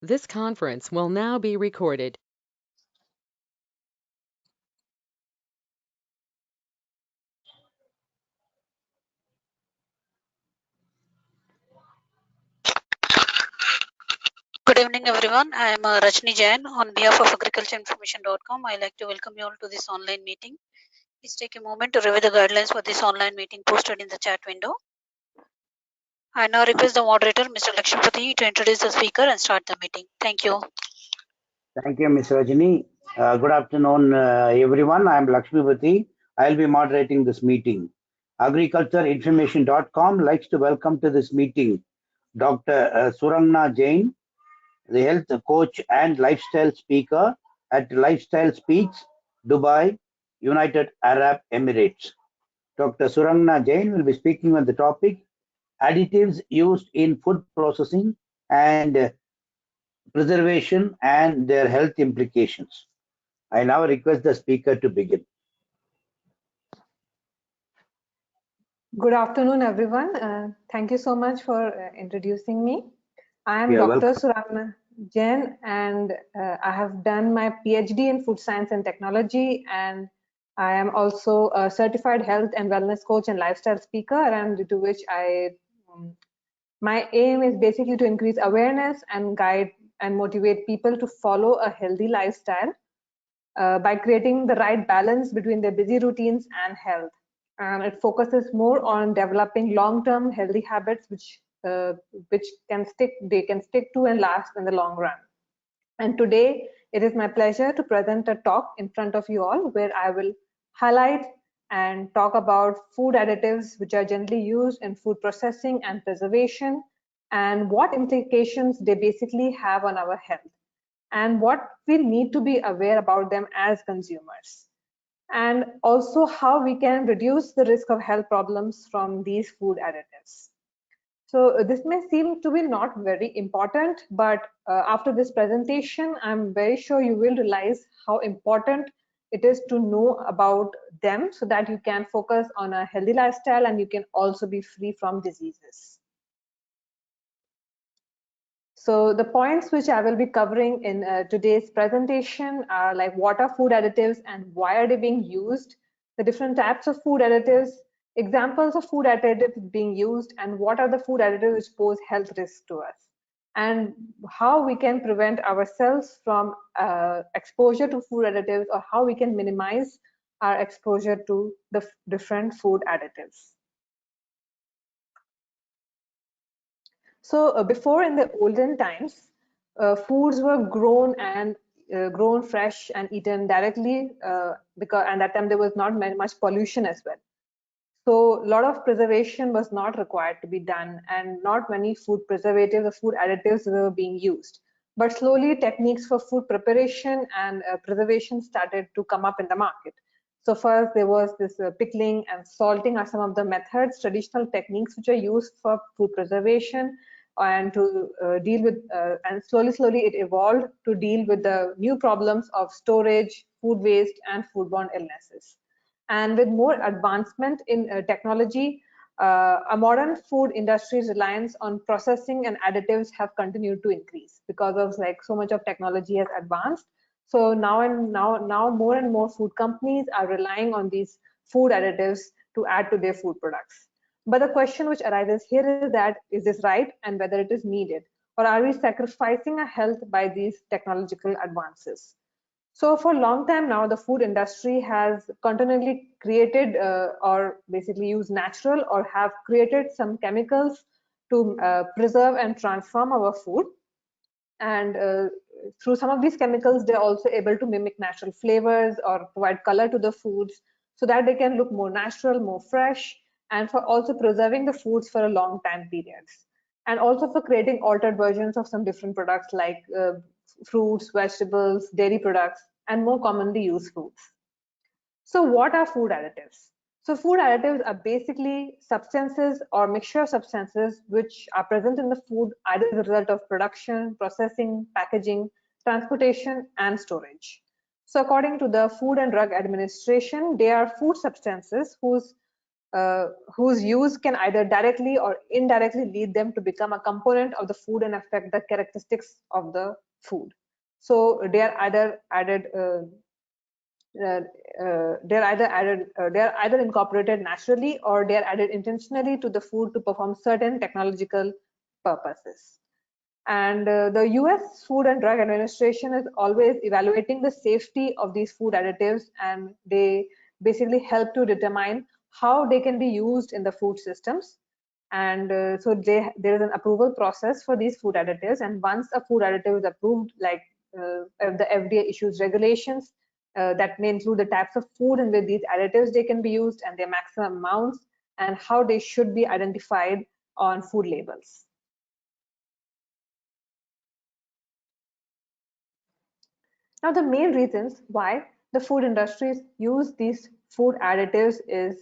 This conference will now be recorded. Good evening, everyone. I am Rajni Jain. On behalf of agricultureinformation.com, I like to welcome you all to this online meeting. Please take a moment to review the guidelines for this online meeting posted in the chat window. I now request the moderator, Mr. Lakshmipati, to introduce the speaker and start the meeting. Thank you. Thank you, Ms. Rajini. Good afternoon, everyone. I am Lakshmipati. I'll be moderating this meeting. Agricultureinformation.com likes to welcome to this meeting Dr. Surangna Jain, the health coach and lifestyle speaker at Lifestyle Speaks, Dubai, United Arab Emirates. Dr. Surangna Jain will be speaking on the topic additives used in food processing and preservation and their health implications. I now request the speaker to begin. Good afternoon, everyone. Thank you so much for introducing me. I am You're Dr. welcome. Surangna Jain, and I have done my PhD in food science and technology, and I am also a certified health and wellness coach and lifestyle speaker, and due to which my aim is basically to increase awareness and guide and motivate people to follow a healthy lifestyle by creating the right balance between their busy routines and health. And it focuses more on developing long-term healthy habits which they can stick to and last in the long run. And today it is my pleasure to present a talk in front of you all where I will highlight and talk about food additives which are generally used in food processing and preservation, and what implications they basically have on our health, and what we need to be aware about them as consumers, and also how we can reduce the risk of health problems from these food additives. So this may seem to be not very important, but after this presentation, I'm very sure you will realize how important it is to know about them so that you can focus on a healthy lifestyle and you can also be free from diseases. So the points which I will be covering in today's presentation are like what are food additives and why are they being used, the different types of food additives, examples of food additives being used, and what are the food additives which pose health risks to us, and how we can prevent ourselves from exposure to food additives, or how we can minimize our exposure to the different food additives. So before, in the olden times, foods were grown and grown fresh and eaten directly because at that time there was not much pollution as well. So a lot of preservation was not required to be done, and not many food preservatives or food additives were being used. But slowly techniques for food preparation and preservation started to come up in the market. So first there was this pickling and salting are some of the methods, traditional techniques which are used for food preservation and to deal with, and slowly it evolved to deal with the new problems of storage, food waste, and foodborne illnesses. And with more advancement in technology, a modern food industry's reliance on processing and additives have continued to increase because of like so much of technology has advanced. So now more and more food companies are relying on these food additives to add to their food products. But the question which arises here is that, is this right, and whether it is needed, or are we sacrificing our health by these technological advances? So for a long time now, the food industry has continually created or basically used natural or have created some chemicals to preserve and transform our food. And through some of these chemicals, they're also able to mimic natural flavors or provide color to the foods so that they can look more natural, more fresh, and for also preserving the foods for a long time periods. And also for creating altered versions of some different products like fruits, vegetables, dairy products, and more commonly used foods. So what are food additives? So food additives are basically substances or mixture of substances which are present in the food either as a result of production, processing, packaging, transportation, and storage. So according to the Food and Drug Administration, they are food substances whose whose use can either directly or indirectly lead them to become a component of the food and affect the characteristics of the food. So they are either added they are either incorporated naturally or they are added intentionally to the food to perform certain technological purposes. And the US Food and Drug Administration is always evaluating the safety of these food additives, and they basically help to determine how they can be used in the food systems. And so there is an approval process for these food additives, and once a food additive is approved, like the FDA issues regulations that may include the types of food in which these additives they can be used and their maximum amounts and how they should be identified on food labels. Now, the main reasons why the food industries use these food additives is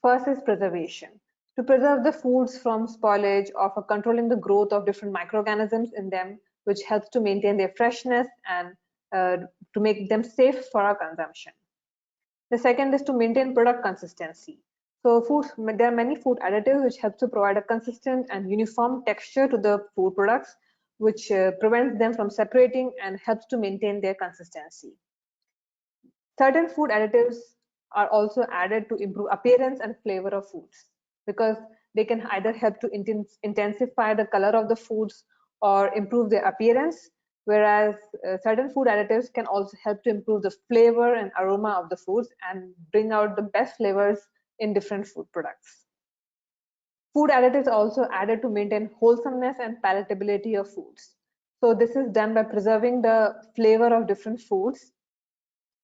first is preservation. To preserve the foods from spoilage or for controlling the growth of different microorganisms in them, which helps to maintain their freshness and to make them safe for our consumption. The second is to maintain product consistency. So there are many food additives which help to provide a consistent and uniform texture to the food products, which prevents them from separating and helps to maintain their consistency. Certain food additives are also added to improve appearance and flavor of foods because they can either help to intensify the color of the foods or improve their appearance, whereas certain food additives can also help to improve the flavor and aroma of the foods and bring out the best flavors in different food products. Food additives are also added to maintain wholesomeness and palatability of foods. So this is done by preserving the flavor of different foods,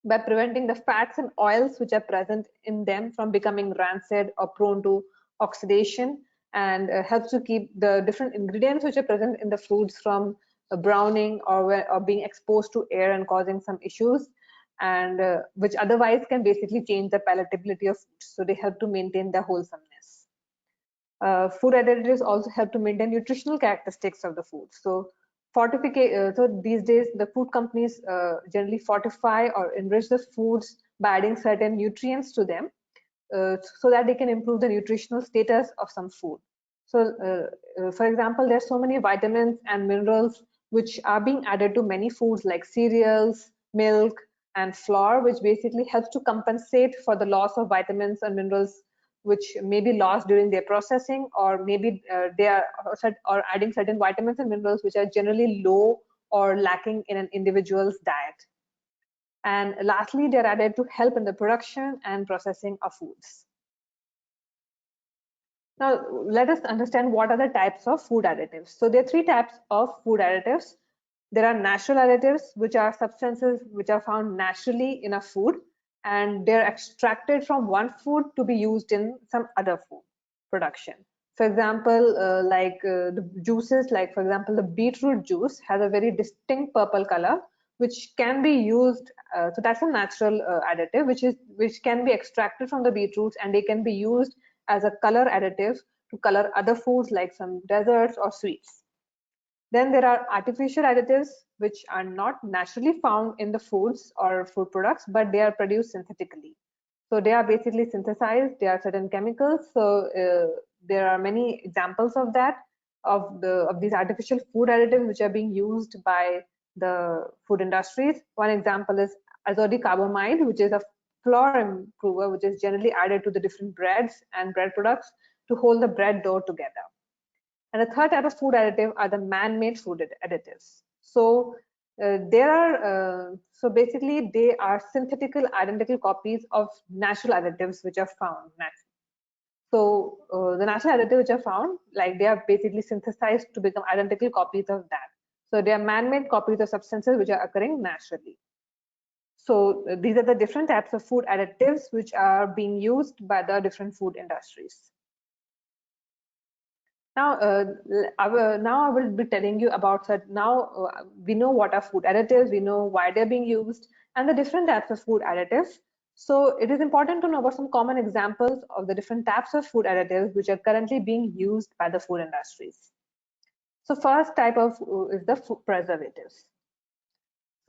by preventing the fats and oils which are present in them from becoming rancid or prone to oxidation, and helps to keep the different ingredients which are present in the foods from browning or being exposed to air and causing some issues, and which otherwise can basically change the palatability of foods. So they help to maintain the wholesomeness. Food additives also help to maintain nutritional characteristics of the food. So so these days the food companies generally fortify or enrich the foods by adding certain nutrients to them so that they can improve the nutritional status of some food. So for example, there's so many vitamins and minerals which are being added to many foods like cereals, milk, and flour, which basically helps to compensate for the loss of vitamins and minerals which may be lost during their processing, or maybe they are or adding certain vitamins and minerals which are generally low or lacking in an individual's diet. And lastly, they're added to help in the production and processing of foods. Now, let us understand what are the types of food additives. So there are three types of food additives. There are natural additives, which are substances which are found naturally in a food, and they're extracted from one food to be used in some other food production. For example, the juices, like for example, the beetroot juice has a very distinct purple color, which can be used. So that's a natural additive, which can be extracted from the beetroots, and they can be used as a color additive to color other foods like some desserts or sweets. Then there are artificial additives which are not naturally found in the foods or food products, but they are produced synthetically. So they are basically synthesized. There are certain chemicals. So there are many examples of that, of these artificial food additives which are being used by the food industries. One example is azodicarbamide, which is a flour improver, which is generally added to the different breads and bread products to hold the bread dough together. And the third type of food additive are the man-made food additives. So so basically they are synthetical identical copies of natural additives which are found naturally. So the natural additives which are found, like they are basically synthesized to become identical copies of that. So they are man-made copies of substances which are occurring naturally. So these are the different types of food additives which are being used by the different food industries. Now, I will be telling you about that. Now we know what are food additives, we know why they're being used, and the different types of food additives. So it is important to know about some common examples of the different types of food additives which are currently being used by the food industries. So first type of is the food preservatives.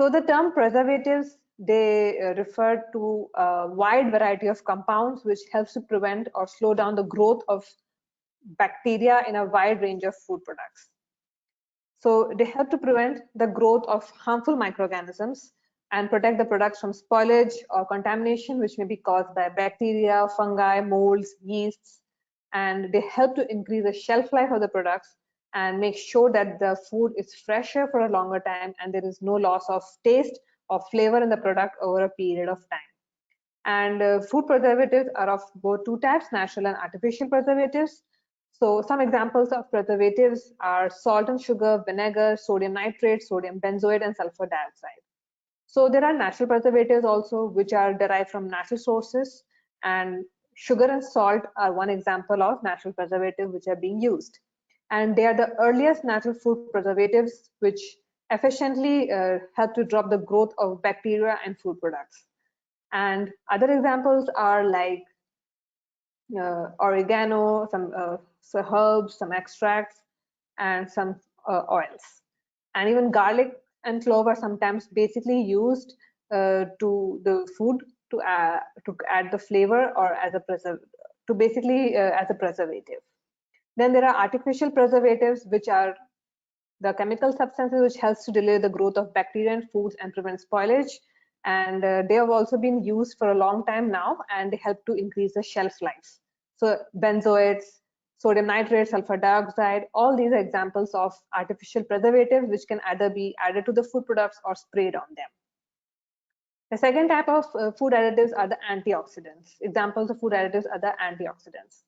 So the term preservatives they refer to a wide variety of compounds which helps to prevent or slow down the growth of bacteria in a wide range of food products. So they help to prevent the growth of harmful microorganisms and protect the products from spoilage or contamination, which may be caused by bacteria, fungi, molds, yeasts, and they help to increase the shelf life of the products and make sure that the food is fresher for a longer time and there is no loss of taste or flavor in the product over a period of time. And food preservatives are of both two types, natural and artificial preservatives. So some examples of preservatives are salt and sugar, vinegar, sodium nitrate, sodium benzoate, and sulfur dioxide. So there are natural preservatives also, which are derived from natural sources, and sugar and salt are one example of natural preservatives which are being used. And they are the earliest natural food preservatives which efficiently help to drop the growth of bacteria in food products. And other examples are like oregano, some herbs, some extracts, and some oils. And even garlic and clove are sometimes basically used to the food to add the flavor or as a as a preservative. Then there are artificial preservatives, which are the chemical substances which helps to delay the growth of bacteria in foods and prevent spoilage. And they have also been used for a long time now, and they help to increase the shelf life. So benzoates, sodium nitrate, sulfur dioxide, all these are examples of artificial preservatives which can either be added to the food products or sprayed on them. The second type of food additives are the antioxidants. Examples of food additives are the antioxidants.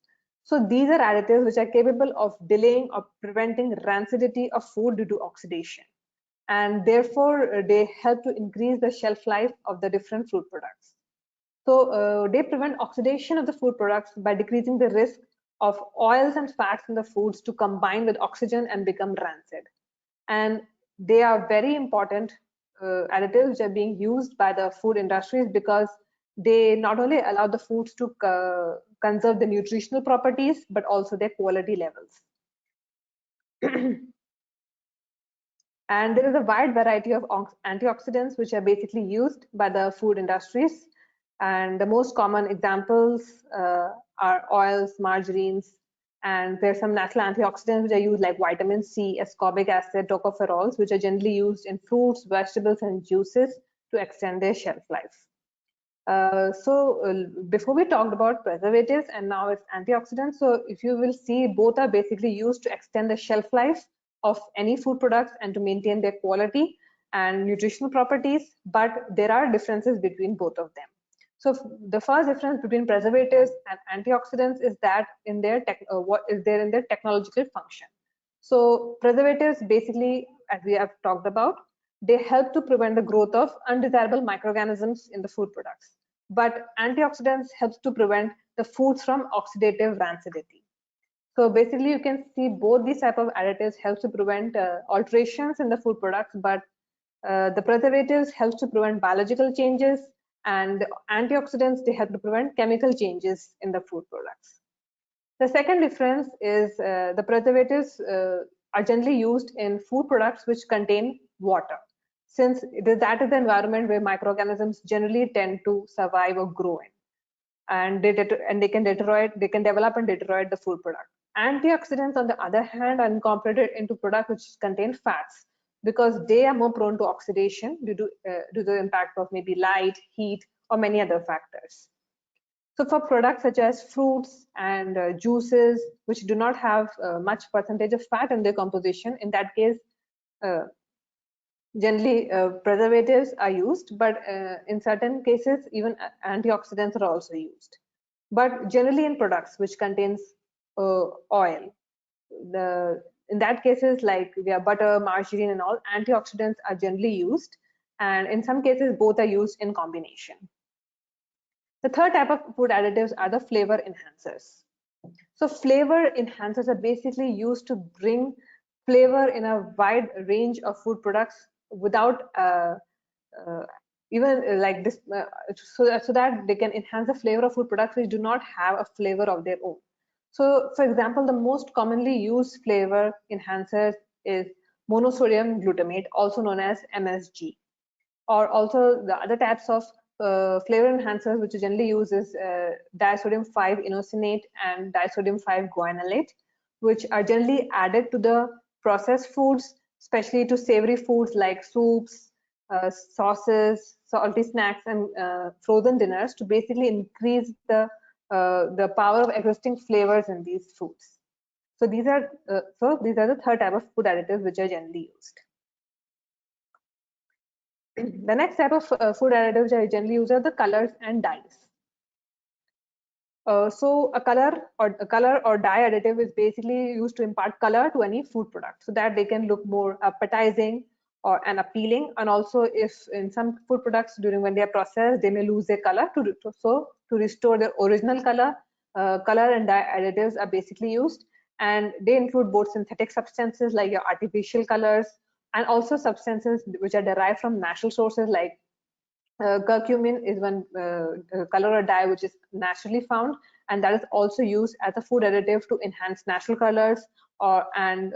So these are additives which are capable of delaying or preventing rancidity of food due to oxidation. And therefore, they help to increase the shelf life of the different food products. So they prevent oxidation of the food products by decreasing the risk of oils and fats in the foods to combine with oxygen and become rancid. And they are very important additives which are being used by the food industries because they not only allow the foods to conserve the nutritional properties, but also their quality levels. And there is a wide variety of antioxidants which are basically used by the food industries. And the most common examples are oils, margarines, and there's some natural antioxidants which are used like vitamin C, ascorbic acid, tocopherols, which are generally used in fruits, vegetables, and juices to extend their shelf life. Before we talked about preservatives and now it's antioxidants. So if you will see, both are basically used to extend the shelf life of any food products and to maintain their quality and nutritional properties, but there are differences between both of them. So the first difference between preservatives and antioxidants is that in their what is there in their technological function. So preservatives basically, as we have talked about, they help to prevent the growth of undesirable microorganisms in the food products. But antioxidants helps to prevent the foods from oxidative rancidity. So basically, you can see both these type of additives helps to prevent alterations in the food products, but the preservatives helps to prevent biological changes, and the antioxidants, they help to prevent chemical changes in the food products. The second difference is the preservatives are generally used in food products which contain water, since that is the environment where microorganisms generally tend to survive or grow in, and they can develop and deteriorate the food product. Antioxidants, on the other hand, are incorporated into products which contain fats, because they are more prone to oxidation due to the impact of maybe light, heat, or many other factors. So for products such as fruits and juices, which do not have much percentage of fat in their composition, in that case, generally preservatives are used, but in certain cases, even antioxidants are also used. But generally in products which contains oil, in that cases, like we have butter, margarine, and all, antioxidants are generally used, and in some cases both are used in combination. The third type of food additives are the flavor enhancers. So flavor enhancers are basically used to bring flavor in a wide range of food products without even like this, so that they can enhance the flavor of food products which do not have a flavor of their own. So for example, the most commonly used flavor enhancers is monosodium glutamate, also known as MSG, or also the other types of flavor enhancers which are generally used is disodium 5-inosinate and disodium 5-guanylate, which are generally added to the processed foods, especially to savory foods like soups, sauces, salty snacks, and frozen dinners, to basically increase the power of existing flavors in these foods. So these are the third type of food additives which are generally used. The next type of food additives I generally use are the colors and dyes. So a color or dye additive is basically used to impart color to any food product so that they can look more appetizing and appealing. And also, if in some food products during when they are processed, they may lose their color, to restore their original color, color and dye additives are basically used, and they include both synthetic substances like your artificial colors and also substances which are derived from natural sources like curcumin is one color or dye which is naturally found, and that is also used as a food additive to enhance natural colors and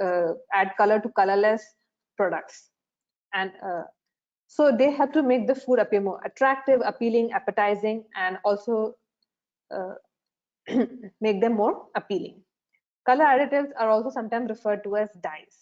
add color to colorless products. And so they help to make the food appear more attractive, appealing, appetizing, and also make them more appealing. Color additives are also sometimes referred to as dyes.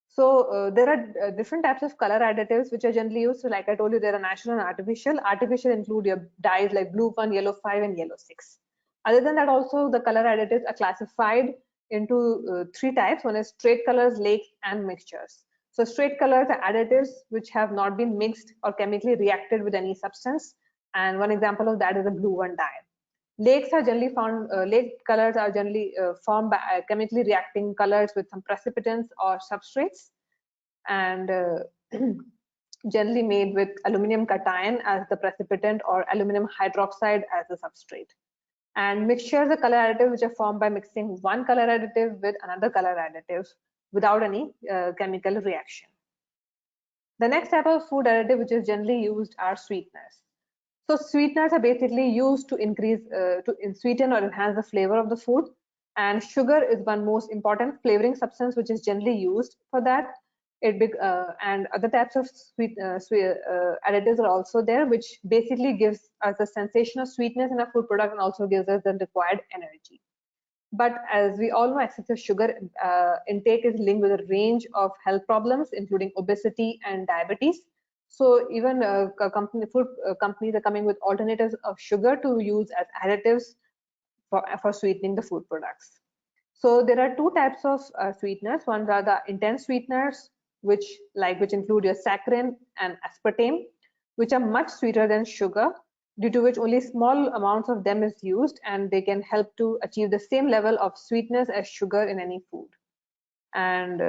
So there are different types of color additives which are generally used. So like I told you, there are natural and artificial. Artificial include your dyes like blue 1, yellow 5, and yellow 6. Other than that, also the color additives are classified into three types. One is straight colors, lakes, and mixtures. So straight colors are additives which have not been mixed or chemically reacted with any substance. And one example of that is a blue 1 dye. Lakes are generally found, lake colors are generally formed by chemically reacting colors with some precipitants or substrates, and generally made with aluminum cation as the precipitant or aluminum hydroxide as the substrate. And mixtures are color additives which are formed by mixing one color additive with another color additive without any chemical reaction. The next type of food additive which is generally used are sweeteners. So sweeteners are basically used to increase, sweeten or enhance the flavor of the food. And sugar is one most important flavoring substance which is generally used for that. And other types of additives are also there, which basically gives us a sensation of sweetness in a food product and also gives us the required energy. But as we all know, excessive sugar intake is linked with a range of health problems, including obesity and diabetes. So even food companies are coming with alternatives of sugar to use as additives for sweetening the food products. So there are two types of sweeteners. One are the intense sweeteners, which include your saccharin and aspartame, which are much sweeter than sugar, due to which only small amounts of them is used, and they can help to achieve the same level of sweetness as sugar in any food. And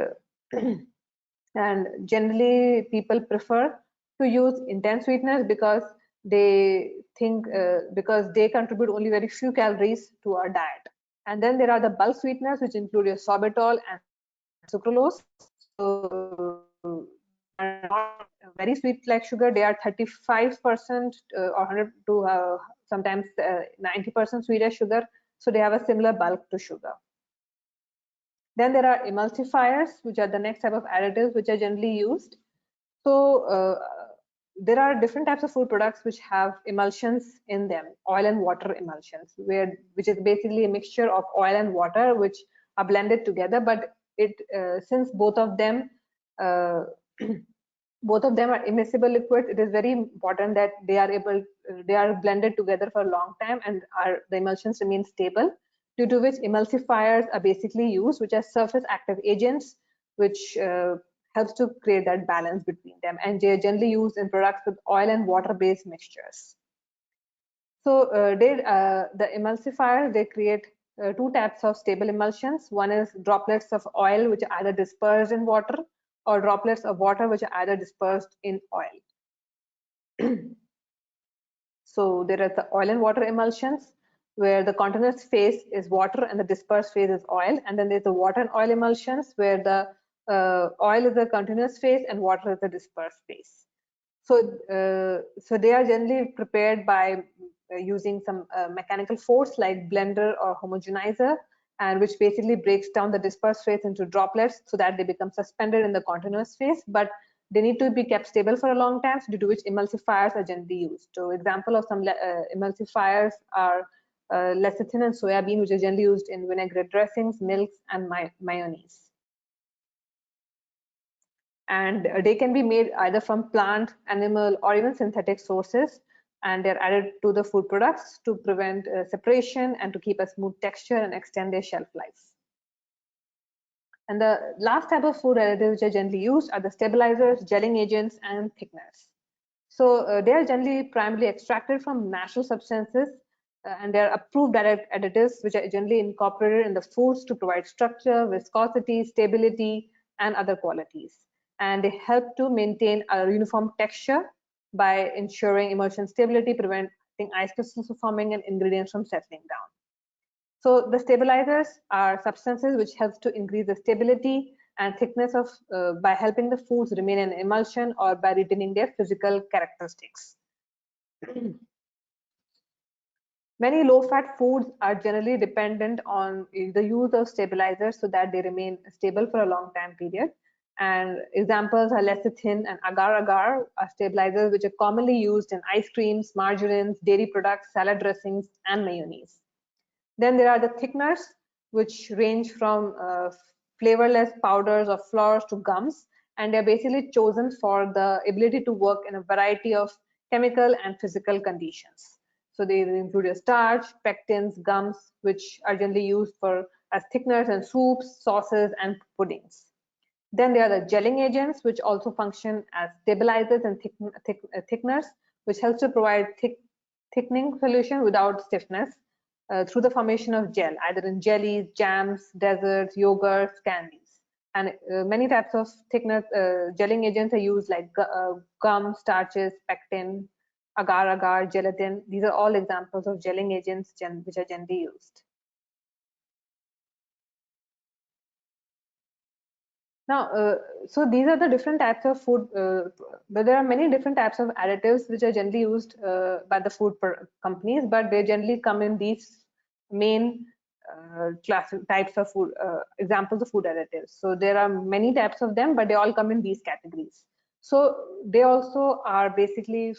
and generally people prefer to use intense sweeteners because they think because they contribute only very few calories to our diet. And then there are the bulk sweeteners, which include your sorbitol and sucralose. So are not very sweet like sugar. They are 35% or 100 to sometimes 90% sweet as sugar. So they have a similar bulk to sugar. Then there are emulsifiers, which are the next type of additives which are generally used. So there are different types of food products which have emulsions in them, oil and water emulsions, which is basically a mixture of oil and water which are blended together. But since both of them are immiscible liquids, it is very important that they are blended together for a long time and the emulsions remain stable, due to which emulsifiers are basically used, which are surface active agents, which helps to create that balance between them, and they are generally used in products with oil and water based mixtures. So the emulsifiers, they create two types of stable emulsions. One is droplets of oil which are either dispersed in water, or droplets of water which are either dispersed in oil. So there are the oil and water emulsions, where the continuous phase is water and the dispersed phase is oil. And then there's the water and oil emulsions, where the oil is the continuous phase and water is the dispersed phase. So they are generally prepared by using some mechanical force like blender or homogenizer, and which basically breaks down the dispersed phase into droplets so that they become suspended in the continuous phase. But they need to be kept stable for a long time, due to which emulsifiers are generally used. So example of some emulsifiers are lecithin and soya bean, which are generally used in vinaigrette dressings, milks, and mayonnaise. And they can be made either from plant, animal, or even synthetic sources, and they're added to the food products to prevent separation and to keep a smooth texture and extend their shelf life. And the last type of food additives which are generally used are the stabilizers, gelling agents, and thickeners. So they are generally primarily extracted from natural substances, and they are approved additives which are generally incorporated in the foods to provide structure, viscosity, stability, and other qualities. And they help to maintain a uniform texture by ensuring emulsion stability, preventing ice crystals from forming, and ingredients from settling down. So the stabilizers are substances which helps to increase the stability and thickness of by helping the foods remain in emulsion or by retaining their physical characteristics. Many low-fat foods are generally dependent on the use of stabilizers so that they remain stable for a long time period. And examples are lecithin and agar-agar are stabilizers which are commonly used in ice creams, margarines, dairy products, salad dressings, and mayonnaise. Then there are the thickeners, which range from flavorless powders or flours to gums, and they're basically chosen for the ability to work in a variety of chemical and physical conditions. So they include starch, pectins, gums, which are generally used as thickeners in soups, sauces, and puddings. Then there are the gelling agents, which also function as stabilizers and thickeners, which helps to provide thickening solution without stiffness through the formation of gel, either in jellies, jams, desserts, yogurts, candies. And many types of thickener gelling agents are used, like gum, starches, pectin, agar-agar, gelatin. These are all examples of gelling agents which are generally used. Now, so these are the different types of food, but there are many different types of additives which are generally used by the food companies, but they generally come in these main types of food, examples of food additives. So there are many types of them, but they all come in these categories. So they also are basically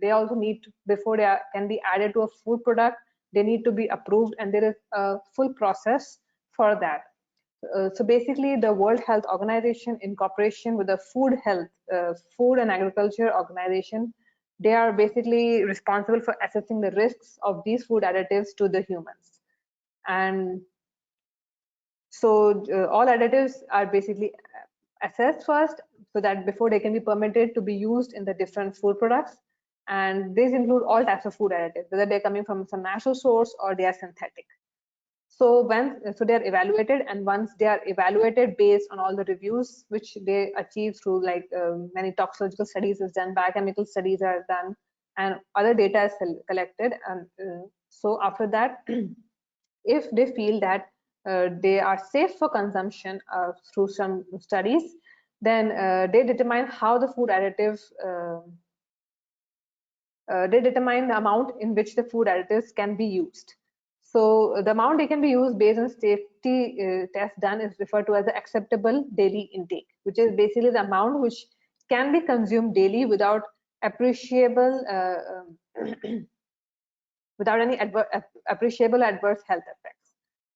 they also need to, before they can be added to a food product, they need to be approved, and there is a full process for that. So basically, the World Health Organization, in cooperation with the Food and Agriculture Organization, they are basically responsible for assessing the risks of these food additives to the humans. And so all additives are basically assessed first, so that before they can be permitted to be used in the different food products. And these include all types of food additives, whether they're coming from some natural source or they are synthetic. So they are evaluated, and once they are evaluated based on all the reviews which they achieve through, like many toxicological studies is done, biochemical studies are done, and other data is collected. And so after that, if they feel that they are safe for consumption through some studies, then they determine how the food additive they determine the amount in which the food additives can be used. So the amount they can be used based on safety test done is referred to as the acceptable daily intake, which is basically the amount which can be consumed daily without appreciable without any appreciable adverse health effects.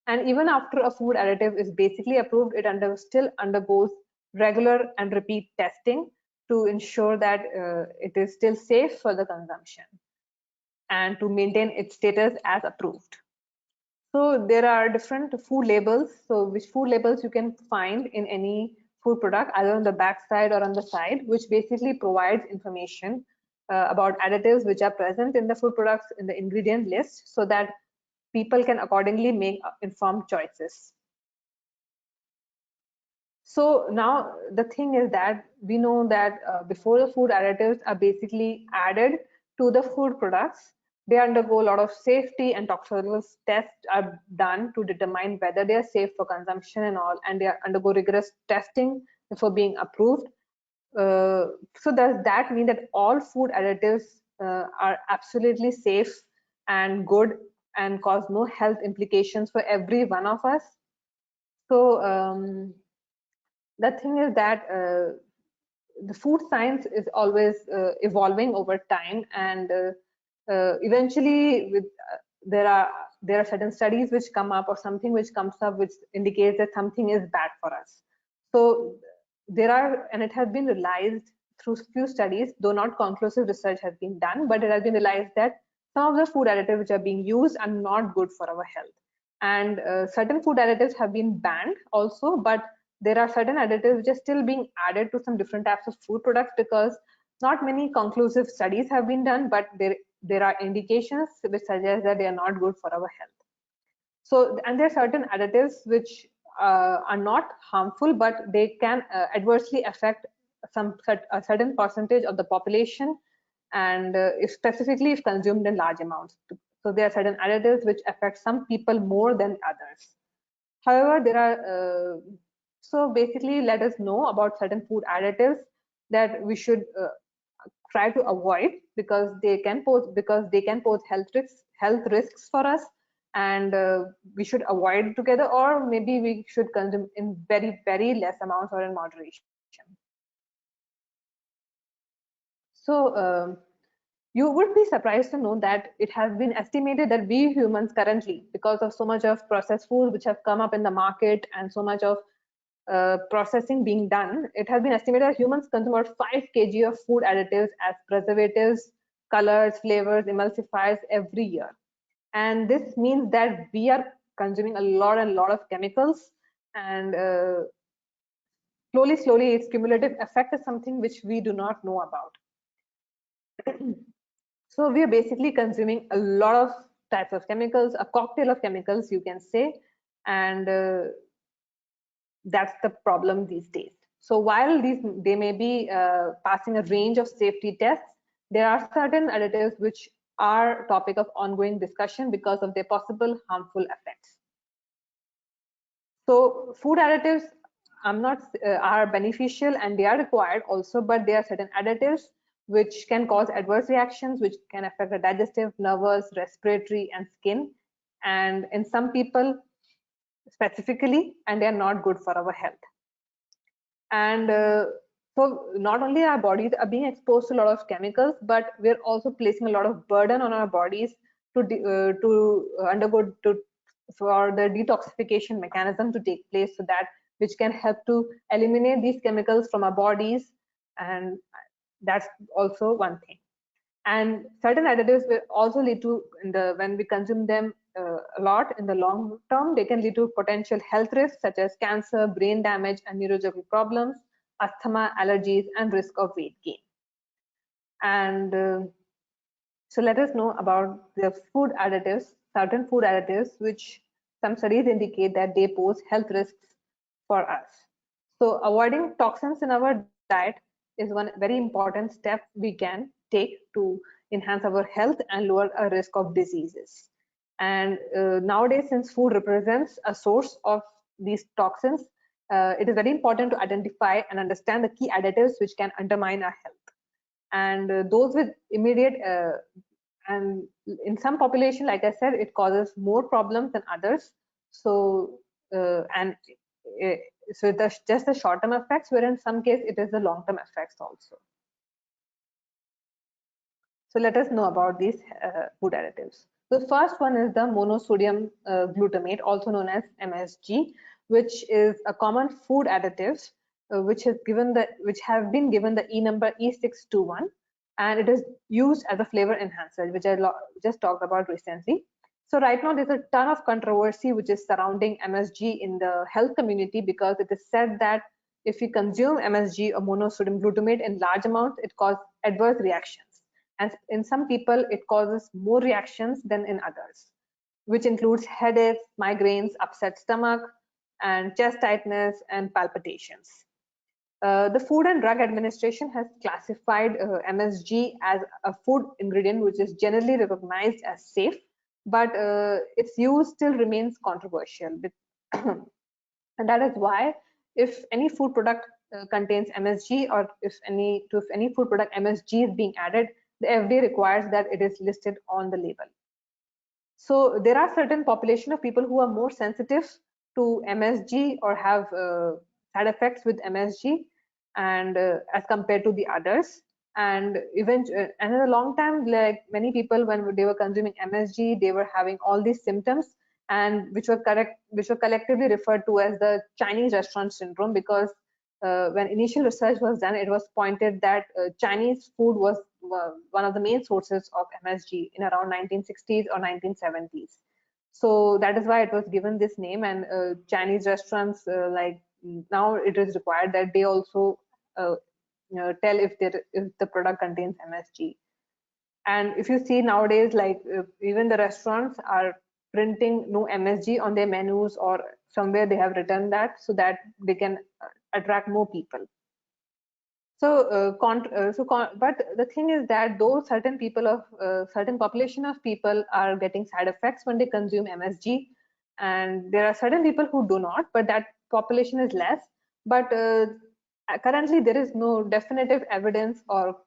And even after a food additive is basically approved, it still undergoes regular and repeat testing to ensure that it is still safe for the consumption and to maintain its status as approved. So there are different food labels. So which food labels you can find in any food product, either on the back side or on the side, which basically provides information about additives which are present in the food products in the ingredient list, so that people can accordingly make informed choices. So now the thing is that we know that before the food additives are basically added to the food products, they undergo a lot of safety and toxicological tests are done to determine whether they are safe for consumption and all, and they undergo rigorous testing before being approved. So does that mean that all food additives are absolutely safe and good and cause no health implications for every one of us? So the thing is that the food science is always evolving over time, and eventually there are certain studies which come up, or something which comes up which indicates that something is bad for us. So there are, and it has been realized through few studies, though not conclusive research has been done, but it has been realized that some of the food additives which are being used are not good for our health. And certain food additives have been banned also, but there are certain additives which are still being added to some different types of food products, because not many conclusive studies have been done, but there are indications which suggest that they are not good for our health. So, and there are certain additives which are not harmful, but they can adversely affect a certain percentage of the population, and if specifically if consumed in large amounts. So there are certain additives which affect some people more than others. However, there are so basically let us know about certain food additives that we should try to avoid, because they can pose health risks for us, and we should avoid together, or maybe we should consume in very less amounts or in moderation. So you would be surprised to know that it has been estimated that we humans currently, because of so much of processed food which have come up in the market and so much of processing being done, it has been estimated that humans consume about 5 kg of food additives as preservatives, colors, flavors, emulsifiers every year. And this means that we are consuming a lot of chemicals, and slowly its cumulative effect is something which we do not know about. So we are basically consuming a lot of types of chemicals, a cocktail of chemicals, you can say, and that's the problem these days. So while they may be passing a range of safety tests, there are certain additives which are topic of ongoing discussion because of their possible harmful effects. So food additives are beneficial and they are required also, but there are certain additives which can cause adverse reactions, which can affect the digestive, nervous, respiratory, and skin, and in some people specifically, and they are not good for our health. And so not only our bodies are being exposed to a lot of chemicals, but we're also placing a lot of burden on our bodies to undergo for the detoxification mechanism to take place, so that which can help to eliminate these chemicals from our bodies, and that's also one thing. And certain additives will also lead to, when we consume them a lot in the long term, they can lead to potential health risks such as cancer, brain damage, and neurological problems, asthma, allergies, and risk of weight gain. And so let us know about the food additives, certain food additives, which some studies indicate that they pose health risks for us. So avoiding toxins in our diet is one very important step we can take to enhance our health and lower a risk of diseases. And nowadays, since food represents a source of these toxins, it is very important to identify and understand the key additives which can undermine our health. And those with immediate and in some population, like I said, it causes more problems than others. So and so that's just the short-term effects, where in some case it is the long-term effects also. So let us know about these food additives. The first one is the monosodium glutamate, also known as MSG, which is a common food additive which have been given the E number E621, and it is used as a flavor enhancer, which I just talked about recently. So right now there's a ton of controversy which is surrounding MSG in the health community, because it is said that if you consume MSG or monosodium glutamate in large amounts, it causes adverse reactions. And in some people, it causes more reactions than in others, which includes headaches, migraines, upset stomach, and chest tightness and palpitations. The Food and Drug Administration has classified MSG as a food ingredient which is generally recognized as safe, but its use still remains controversial. And that is why if any food product contains MSG, or if any food product MSG is being added, the FDA requires that it is listed on the label. So there are certain population of people who are more sensitive to MSG or have side effects with MSG, and as compared to the others. And and in a long time, like many people, when they were consuming MSG, they were having all these symptoms, and which were collectively referred to as the Chinese restaurant syndrome, because when initial research was done, it was pointed that Chinese food was one of the main sources of MSG in around 1960s or 1970s. So that is why it was given this name. And Chinese restaurants, now it is required that they also tell if the product contains MSG. And if you see nowadays, like even the restaurants are printing no MSG on their menus, or somewhere they have written that, so that they can attract more people. So, but the thing is that though certain people of certain population of people are getting side effects when they consume MSG, and there are certain people who do not, but that population is less. But currently, there is no definitive evidence or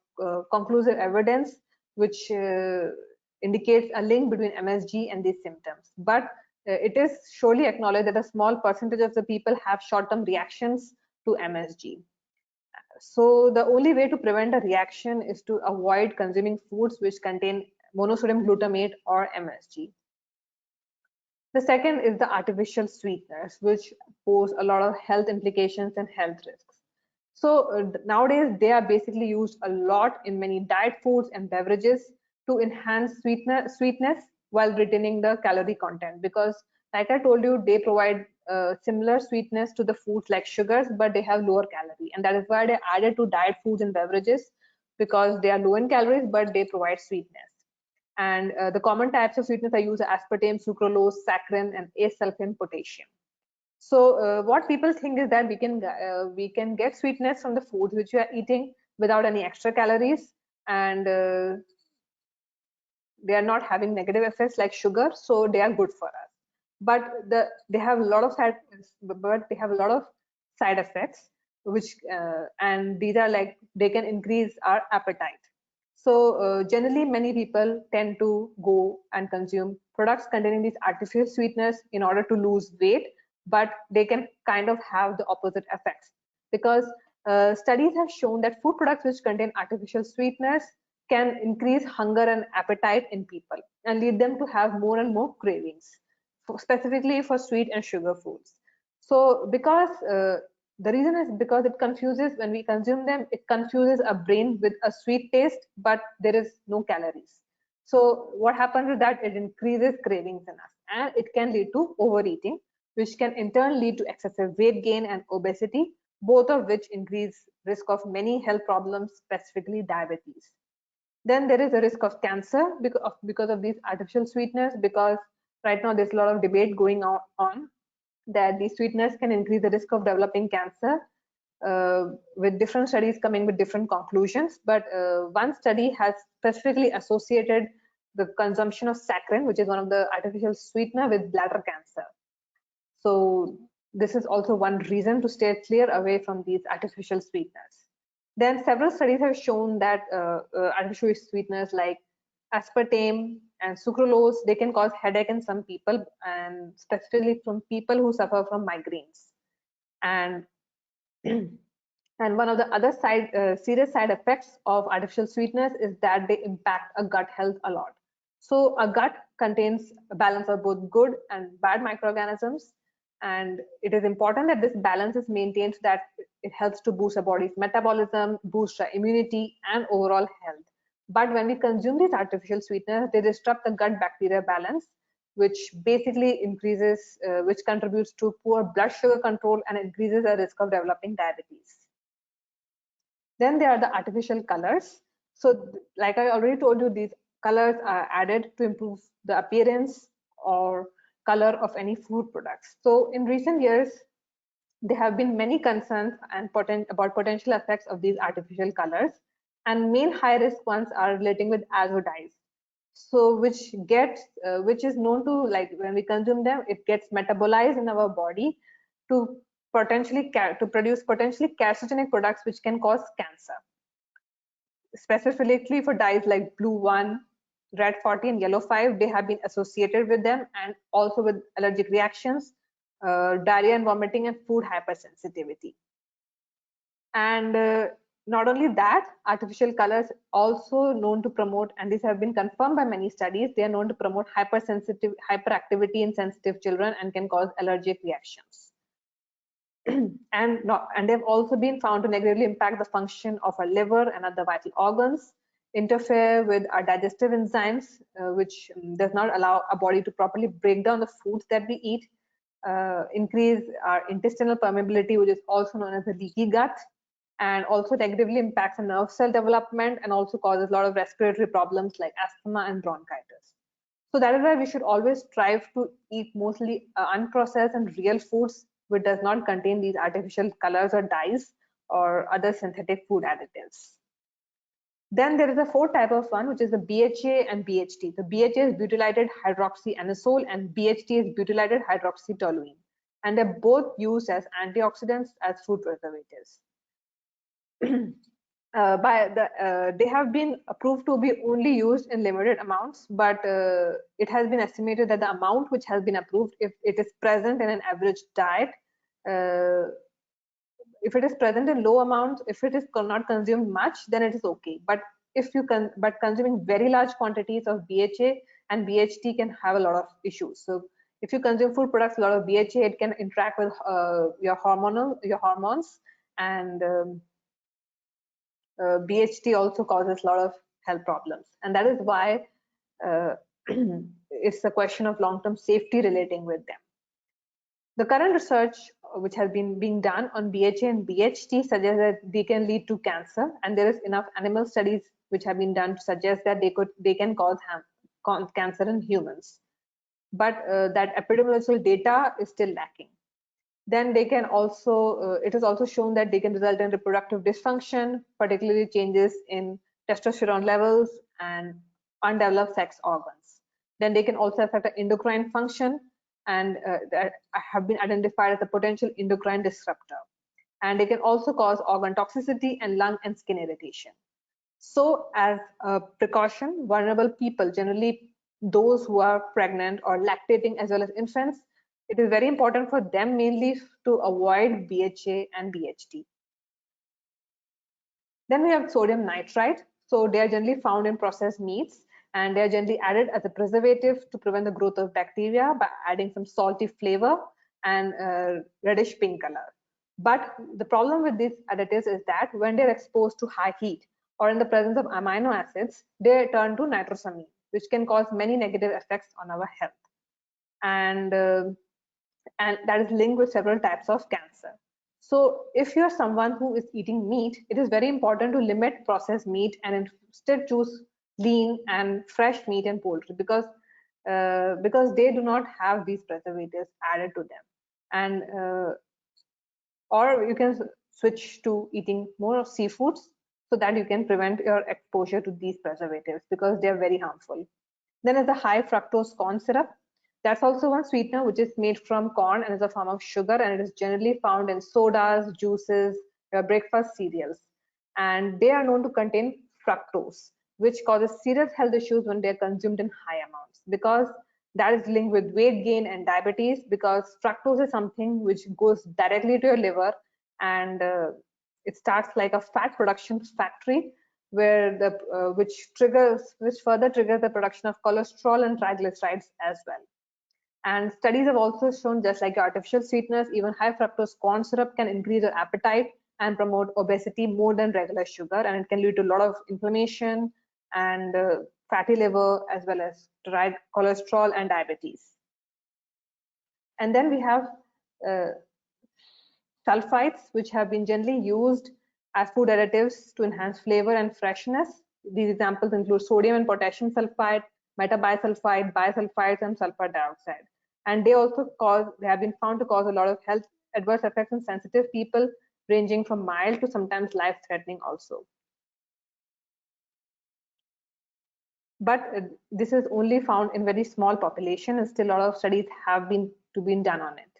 conclusive evidence which indicates a link between MSG and these symptoms. But it is surely acknowledged that a small percentage of the people have short-term reactions to MSG. So the only way to prevent a reaction is to avoid consuming foods which contain monosodium glutamate or MSG. The second is the artificial sweeteners, which pose a lot of health implications and health risks. So nowadays, they are basically used a lot in many diet foods and beverages to enhance sweetness while retaining the calorie content. Because like I told you, they provide similar sweetness to the foods like sugars, but they have lower calorie. And that is why they added to diet foods and beverages, because they are low in calories, but they provide sweetness. And the common types of sweetness I use are aspartame, sucralose, saccharin, and asulfame potassium. So what people think is that we can get sweetness from the foods which we are eating without any extra calories, and they are not having negative effects like sugar, so they are good for us. But they have a lot of side effects, which and these are like they can increase our appetite. So generally, many people tend to go and consume products containing these artificial sweeteners in order to lose weight, but they can kind of have the opposite effects, because studies have shown that food products which contain artificial sweeteners can increase hunger and appetite in people and lead them to have more and more cravings, specifically for sweet and sugar foods. So because the reason is because it confuses, when we consume them, it confuses our brain with a sweet taste, but there is no calories. So what happens is that it increases cravings in us, and it can lead to overeating, which can in turn lead to excessive weight gain and obesity, both of which increase risk of many health problems, specifically diabetes. Then there is a risk of cancer because of these artificial sweeteners, because right now there's a lot of debate going on that these sweeteners can increase the risk of developing cancer, with different studies coming with different conclusions. But one study has specifically associated the consumption of saccharin, which is one of the artificial sweetener, with bladder cancer. So this is also one reason to stay clear away from these artificial sweeteners. Then several studies have shown that artificial sweeteners like aspartame and sucralose, they can cause headache in some people, and specifically from people who suffer from migraines. And and one of the other serious side effects of artificial sweeteners is that they impact a gut health a lot. So a gut contains a balance of both good and bad microorganisms, and it is important that this balance is maintained so that it helps to boost our body's metabolism, boost our immunity, and overall health. But when we consume these artificial sweeteners, they disrupt the gut bacteria balance, which basically which contributes to poor blood sugar control and increases the risk of developing diabetes. Then there are the artificial colors. So like I already told you, these colors are added to improve the appearance or color of any food products. So in recent years, there have been many concerns about potential effects of these artificial colors, and main high risk ones are relating with azo dyes. So which is known to, like when we consume them, it gets metabolized in our body to produce potentially carcinogenic products which can cause cancer. Specifically for dyes like blue 1, red 40, and yellow 5, they have been associated with them, and also with allergic reactions, diarrhea and vomiting, and food hypersensitivity. And not only that, artificial colors also known to promote, and these have been confirmed by many studies, they are known to promote hyperactivity in sensitive children and can cause allergic reactions. And they've also been found to negatively impact the function of our liver and other vital organs, interfere with our digestive enzymes, which does not allow our body to properly break down the foods that we eat, increase our intestinal permeability, which is also known as the leaky gut, and also negatively impacts the nerve cell development and also causes a lot of respiratory problems like asthma and bronchitis. So that is why we should always strive to eat mostly unprocessed and real foods which does not contain these artificial colors or dyes or other synthetic food additives. Then there is a fourth type of one, which is the BHA and BHT. The BHA is butylated hydroxyanisole and BHT is butylated hydroxytoluene. And they're both used as antioxidants as food preservatives. They have been approved to be only used in limited amounts, but it has been estimated that the amount which has been approved, if it is present in an average diet, if it is present in low amounts, if it is not consumed much, then it is okay. But if you can, but consuming very large quantities of BHA and BHT can have a lot of issues. So if you consume food products, a lot of BHA, it can interact with your hormones, and BHT also causes a lot of health problems, and that is why it's a question of long-term safety relating with them. The current research which has been being done on BHA and BHT suggests that they can lead to cancer, and there is enough animal studies which have been done to suggest that they can cause cancer in humans. But that epidemiological data is still lacking. Then they can also, it is also shown that they can result in reproductive dysfunction, particularly changes in testosterone levels and undeveloped sex organs. Then they can also affect the endocrine function, and that have been identified as a potential endocrine disruptor. And they can also cause organ toxicity and lung and skin irritation. So as a precaution, vulnerable people, generally those who are pregnant or lactating as well as infants, it is very important for them mainly to avoid BHA and BHT. Then we have sodium nitrite. So they are generally found in processed meats, and they are generally added as a preservative to prevent the growth of bacteria by adding some salty flavor and reddish pink color. But the problem with these additives is that when they're exposed to high heat or in the presence of amino acids, they turn to nitrosamine, which can cause many negative effects on our health. And that is linked with several types of cancer. So if you're someone who is eating meat, it is very important to limit processed meat and instead choose lean and fresh meat and poultry, because they do not have these preservatives added to them. And or you can switch to eating more of seafoods so that you can prevent your exposure to these preservatives, because they are very harmful. Then is the high fructose corn syrup. That's also one sweetener which is made from corn and is a form of sugar, and it is generally found in sodas, juices, your breakfast cereals. And they are known to contain fructose, which causes serious health issues when they are consumed in high amounts, because that is linked with weight gain and diabetes, because fructose is something which goes directly to your liver, and it starts like a fat production factory where the which further triggers the production of cholesterol and triglycerides as well. And studies have also shown, just like artificial sweeteners, even high fructose corn syrup can increase your appetite and promote obesity more than regular sugar, and it can lead to a lot of inflammation and fatty liver as well as cholesterol and diabetes. And then we have sulfites, which have been generally used as food additives to enhance flavor and freshness. These examples include sodium and potassium sulfite, metabisulfite, bisulfites, and sulfur dioxide. And they have been found to cause a lot of health adverse effects in sensitive people, ranging from mild to sometimes life-threatening also. But this is only found in very small population, and still a lot of studies have been done on it.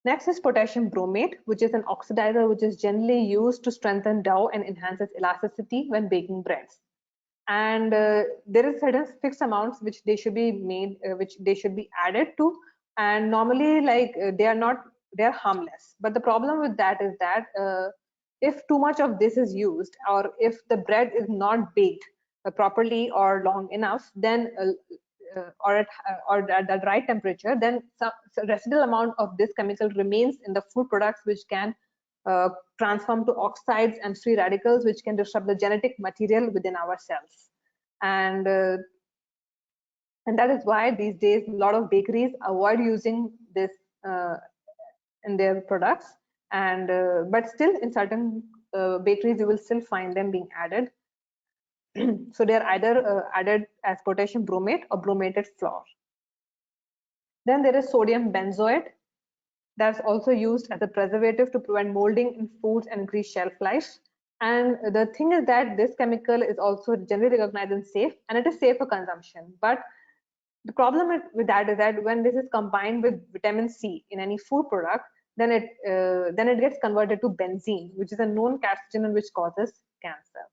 Next is potassium bromate, which is an oxidizer which is generally used to strengthen dough and enhance its elasticity when baking breads. And there is certain fixed amounts which they should be made, which they should be added to. And normally, they are not they're harmless. But the problem with that is that if too much of this is used, or if the bread is not baked properly or long enough, then or at the right temperature, then some residual amount of this chemical remains in the food products, which can transform to oxides and free radicals, which can disrupt the genetic material within our cells. And that is why these days a lot of bakeries avoid using this in their products. And but still, in certain bakeries, you will still find them being added. So they are either added as potassium bromate or bromated flour. Then there is sodium benzoate. That's also used as a preservative to prevent molding in foods and increase shelf life. And the thing is that this chemical is also generally recognized as safe, and it is safe for consumption. But the problem with that is that when this is combined with vitamin C in any food product, then it gets converted to benzene, which is a known carcinogen which causes cancer.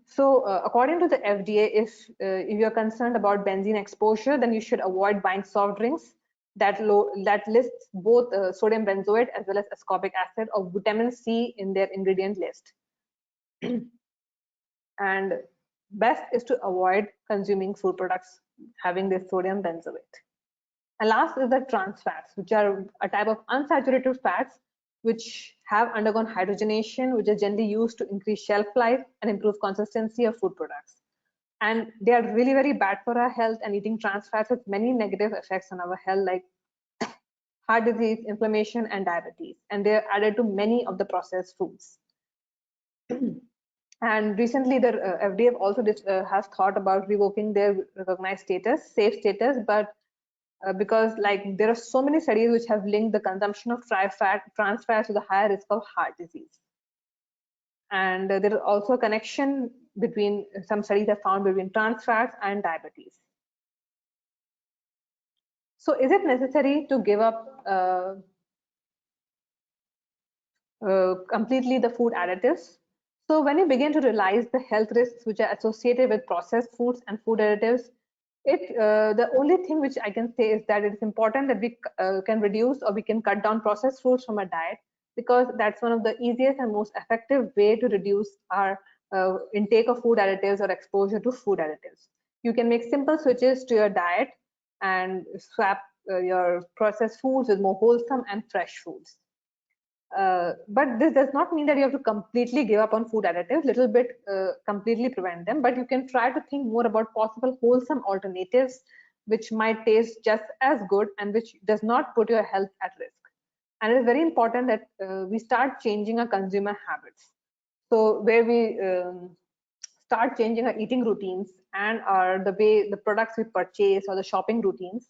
So according to the FDA, if you're concerned about benzene exposure, then you should avoid buying soft drinks that lists both sodium benzoate as well as ascorbic acid or vitamin C in their ingredient list. And best is to avoid consuming food products having this sodium benzoate. And last is the trans fats, which are a type of unsaturated fats which have undergone hydrogenation, which is generally used to increase shelf life and improve consistency of food products. And they are really very bad for our health, and eating trans fats has many negative effects on our health, like heart disease, inflammation, and diabetes. And they are added to many of the processed foods. And recently, the FDA also has thought about revoking their recognized status, safe status, but because like there are so many studies which have linked the consumption of trans fats to the higher risk of heart disease. And there is also a connection between, some studies have found between trans fats and diabetes. So is it necessary to give up completely the food additives? So when you begin to realize the health risks which are associated with processed foods and food additives, the only thing which I can say is that it is important that we can reduce or we can cut down processed foods from our diet, because that's one of the easiest and most effective way to reduce our intake of food additives or exposure to food additives. You can make simple switches to your diet and swap your processed foods with more wholesome and fresh foods. But this does not mean that you have to completely give up on food additives, little bit completely prevent them, but you can try to think more about possible wholesome alternatives which might taste just as good and which does not put your health at risk. And it is very important that we start changing our consumer habits. So where we start changing our eating routines and the way the products we purchase or the shopping routines.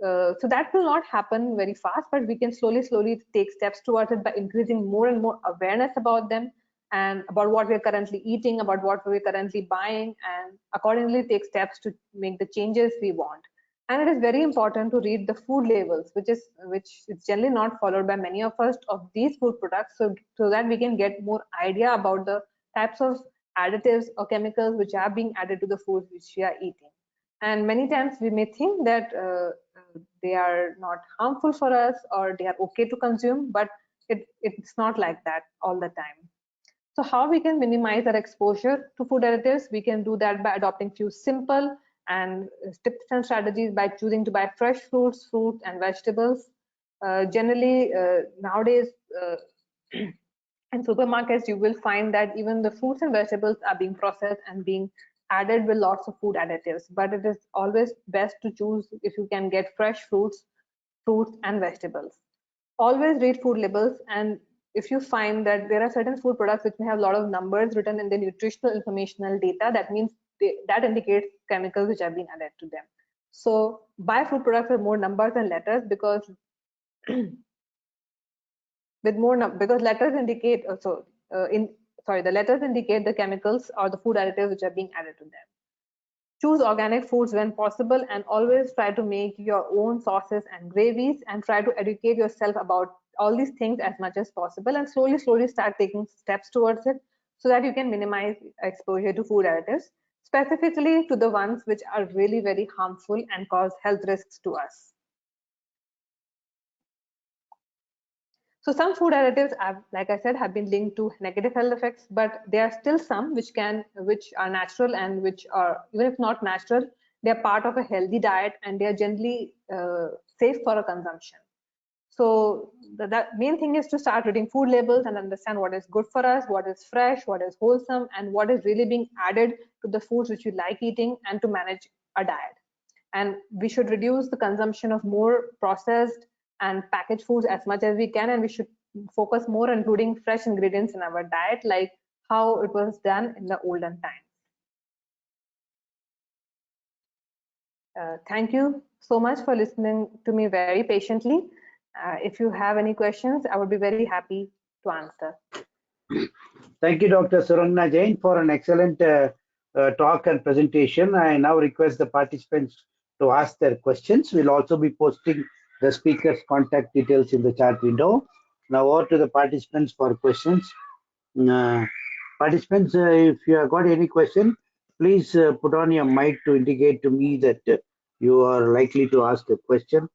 So that will not happen very fast, but we can slowly take steps towards it by increasing more and more awareness about them and about what we're currently eating, about what we're currently buying, and accordingly take steps to make the changes we want. And it is very important to read the food labels, which is generally not followed by many of us of these food products, so that we can get more idea about the types of additives or chemicals which are being added to the foods which we are eating. And many times we may think that they are not harmful for us or they are okay to consume, but it's not like that all the time. So how we can minimize our exposure to food additives? We can do that by adopting few simple and tips and strategies, by choosing to buy fresh fruits and vegetables. Generally, nowadays in supermarkets, you will find that even the fruits and vegetables are being processed and being added with lots of food additives. But it is always best to choose if you can get fresh fruits and vegetables. Always read food labels, and if you find that there are certain food products which may have a lot of numbers written in the nutritional informational data, that means that indicates chemicals which have been added to them. So buy food products with more numbers and letters, because because letters indicate the letters indicate the chemicals or the food additives which are being added to them. Choose organic foods when possible, and always try to make your own sauces and gravies, and try to educate yourself about all these things as much as possible, and slowly start taking steps towards it, so that you can minimize exposure to food additives, specifically to the ones which are really very harmful and cause health risks to us. So some food additives, like I said, have been linked to negative health effects, but there are still some which are natural and which are, even if not natural, they are part of a healthy diet and they are generally safe for a consumption. So the main thing is to start reading food labels and understand what is good for us, what is fresh, what is wholesome, and what is really being added to the foods which we like eating, and to manage our diet. And we should reduce the consumption of more processed and packaged foods as much as we can, and we should focus more on including fresh ingredients in our diet, like how it was done in the olden times. Thank you so much for listening to me very patiently. If you have any questions, I would be very happy to answer. Thank you, Dr. Surangna Jain, for an excellent talk and presentation. I now request the participants to ask their questions. We'll also be posting the speaker's contact details in the chat window. Now over to the participants for questions. Participants, if you have got any question, please put on your mic to indicate to me that you are likely to ask a question.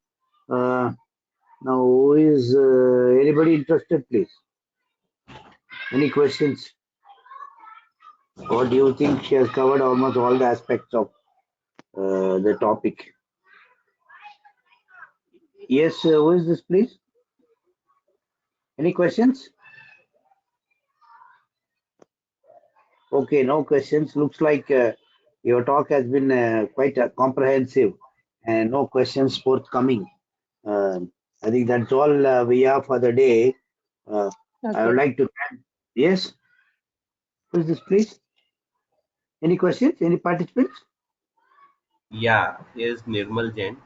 Now, who is anybody interested, please? Any questions? Or do you think she has covered almost all the aspects of the topic? Yes, who is this, please? Any questions? Okay, no questions. Looks like your talk has been quite comprehensive and no questions forthcoming. I think that's all we have for the day. I would like to thank. Yes, who is this, please? Any questions? Any participants? Yeah, is Nirmal Jain.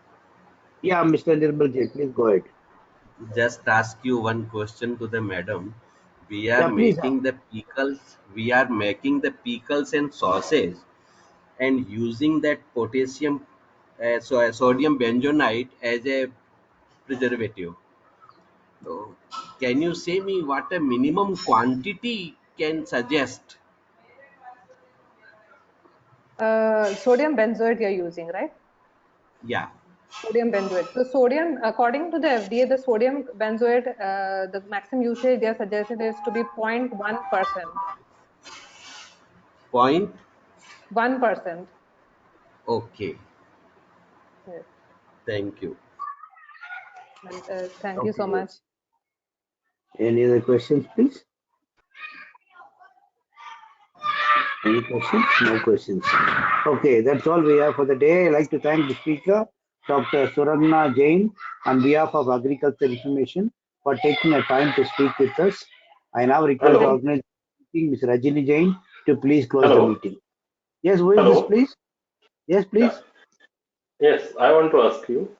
Yeah, Mr. Nirmal Jain, please go ahead. Just ask you one question to the madam. We are Yeah, please. making the pickles. We are making the pickles and sausage, and using that potassium, sodium benzoate as a preservative. So, can you say me what a minimum quantity can suggest? Sodium benzoate you're using, right? Yeah, Sodium benzoate. So sodium, according to the FDA, the sodium benzoate, the maximum usage they are suggested is to be 0.1%. point. 1%. Okay, Yes. thank you. And, thank you so Okay. much. Any other questions, please? Any questions? No questions. Okay, that's all we have for the day. I'd like to thank the speaker, Dr. Surangna Jain, on behalf of Agriculture Information, for taking the time to speak with us. I now request the Hello. organizer, Ms. Rajini Jain, to please close the Hello. meeting. Yes, who is this, Hello. please? Yes, Yeah. please. Yes, I want to ask you,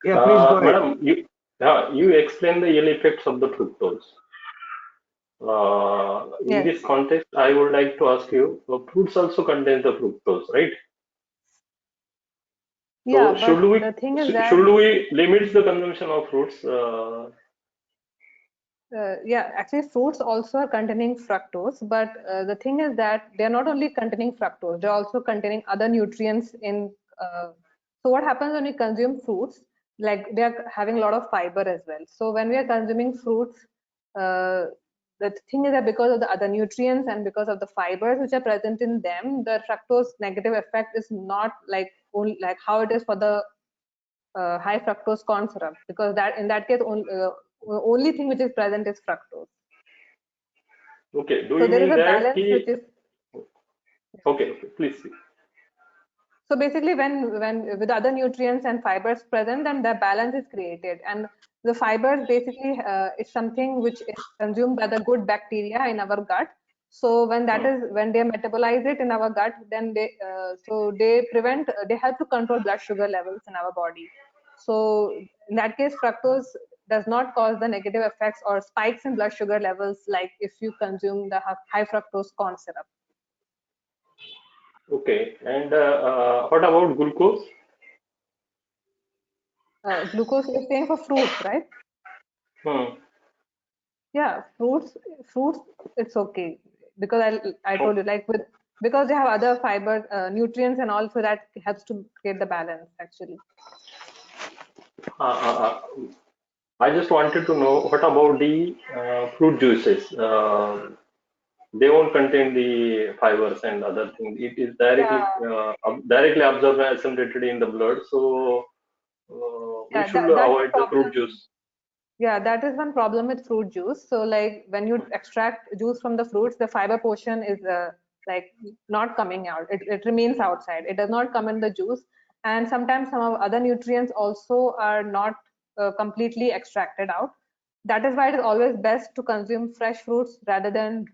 Yeah, please go ahead. madam. You explain the ill effects of the fructose. In Yes. this context, I would like to ask you, fruits also contain the fructose, right? Yeah, So but the thing is that should we limit the consumption of fruits? yeah, actually fruits also are containing fructose, but the thing is that they're not only containing fructose, they're also containing other nutrients in. So what happens when we consume fruits? Like they are having a lot of fiber as well. So when we are consuming fruits, the thing is that because of the other nutrients and because of the fibers which are present in them, the fructose negative effect is not like only like how it is for the high fructose corn syrup, because that in that case only thing which is present is fructose. Okay. Do So you there is mean a that balance which is. Okay. Okay. Please see. So basically, when with other nutrients and fibers present, then the balance is created, and the fibers basically is something which is consumed by the good bacteria in our gut. So when they metabolize it in our gut, then they help to control blood sugar levels in our body. So in that case, fructose does not cause the negative effects or spikes in blood sugar levels like if you consume the high fructose corn syrup. Okay. And what about glucose? Glucose is same for fruits, right? Hmm. Yeah, fruits, it's okay, because I told you, like because they have other fiber nutrients and also that helps to create the balance actually. Uh, uh, uh, I just wanted to know what about the fruit juices? They won't contain the fibers and other things. It is directly Yeah, directly absorbed and assimilated in the blood. So we yeah, should that's the avoid the fruit problem. juice. Yeah, that is one problem with fruit juice. So like when you extract juice from the fruits, the fiber portion is like not coming out. It remains outside. It does not come in the juice. And sometimes some of other nutrients also are not completely extracted out. That is why it is always best to consume fresh fruits rather than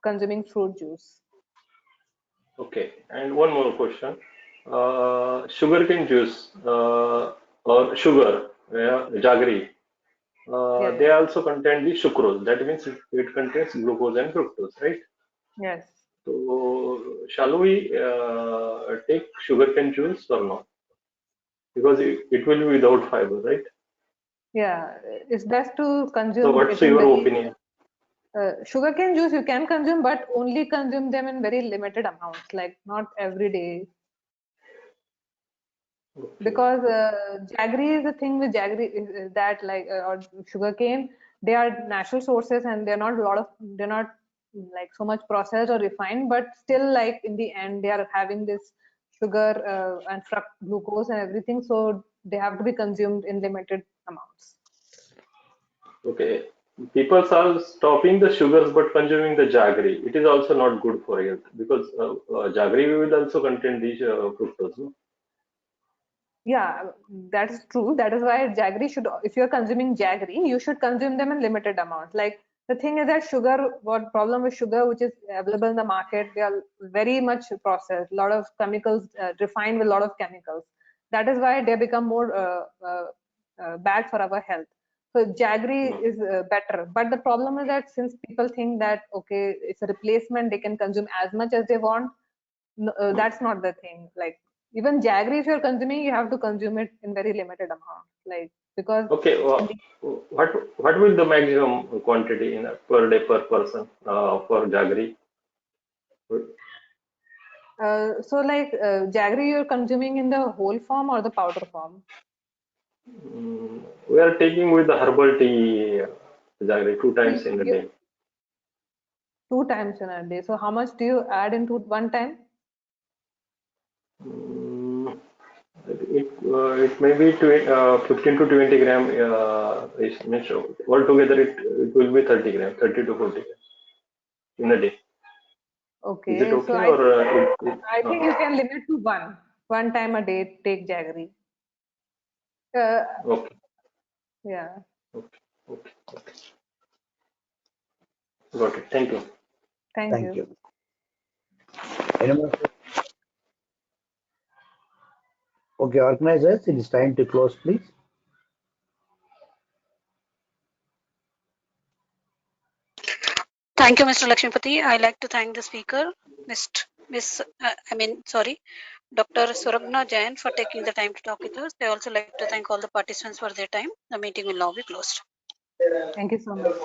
consuming fruit juice. Okay, and one more question. Sugarcane juice or sugar, yeah, jaggery, Yeah, they yeah. also contain the sucrose. That means it contains glucose and fructose, right? Yes. So, shall we take sugarcane juice or not? Because it will be without fiber, right? Yeah, it's best to So, consume what's it in your very opinion? sugarcane juice you can consume, but only consume them in very limited amounts, like not every day. Okay, Because okay, jaggery is the thing with jaggery is that like or sugarcane, they are natural sources and they're not like so much processed or refined, but still like in the end they are having this sugar and fruct glucose and everything, so they have to be consumed in limited amounts. okay. People are stopping the sugars but consuming the jaggery. It is also not good for health because jaggery will also contain these fructose. No? Yeah, that is true. That is why jaggery should, if you're consuming jaggery, you should consume them in limited amounts. Like the thing is that sugar, what problem with sugar, which is available in the market, they are very much processed, a lot of chemicals, refined with a lot of chemicals. That is why they become more bad for our health. So jaggery No. is better. But the problem is that since people think that, okay, it's a replacement, they can consume as much as they want, no, that's not the thing. Like even jaggery, if you're consuming, you have to consume it in very limited amount. Like because Okay, in the, what will the maximum quantity in per day per person for jaggery? so like jaggery, you're consuming in the whole form or the powder form? We are taking with the herbal tea jaggery two So times in a day. two times in a day. So how much do you add into one time? Mm, it may be 15 to 20 gram. Means altogether it will be 30 gram, 30 to 40 gram in a day. Is it Okay, so okay or I think you can limit to one time a day. Take jaggery. Uh, okay, yeah. okay, okay, okay. Got it. Thank you. Thank Thank you. you. Any more? Okay, organizers, it is time to close, please. Thank you, Mr. Lakshmipati. I like to thank the speaker, Dr. Surangna Jain, for taking the time to talk with us. I also like to thank all the participants for their time. The meeting will now be closed. Thank you so much.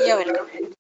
You're welcome.